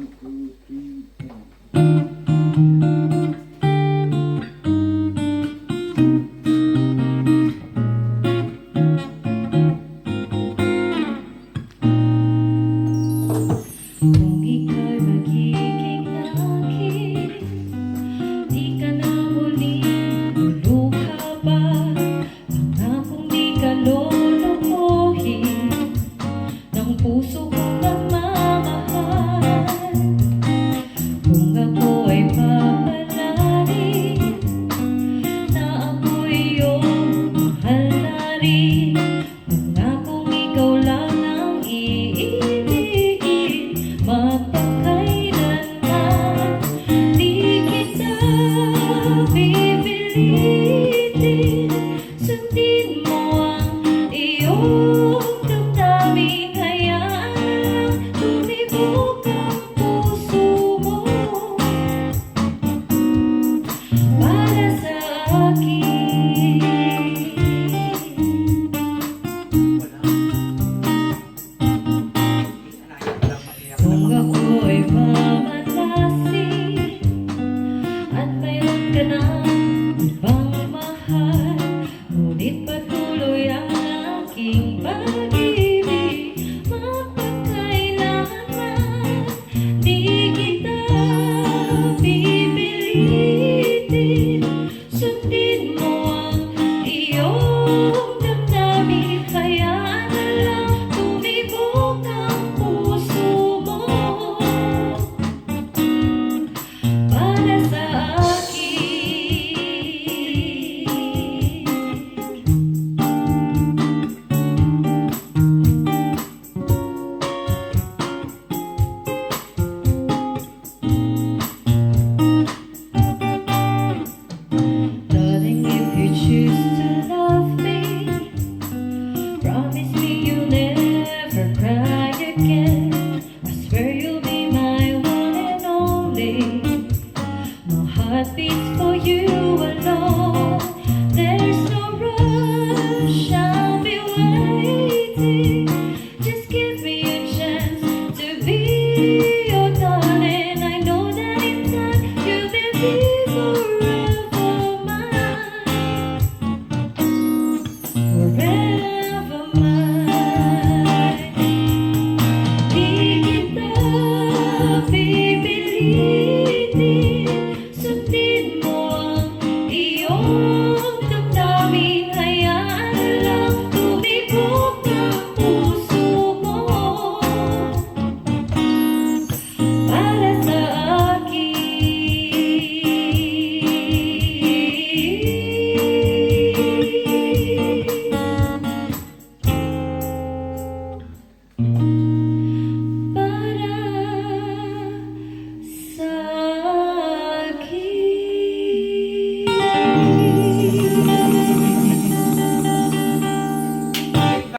1, 2, 3, and... Kung ika'y magiging akin, di ka na muling luluha pa. Pangakong di ka lolokohin ng puso kong nagmamahal. Kung ako ay papalarin na ako'y iyong mahal na rin, pangakong ikaw lang ang iibigin mapakailanman. Di kita pipilitin, sundin mo ang iyong damdamin. Hayaan lang tumibok ang puso mo para sa akin. Kung ako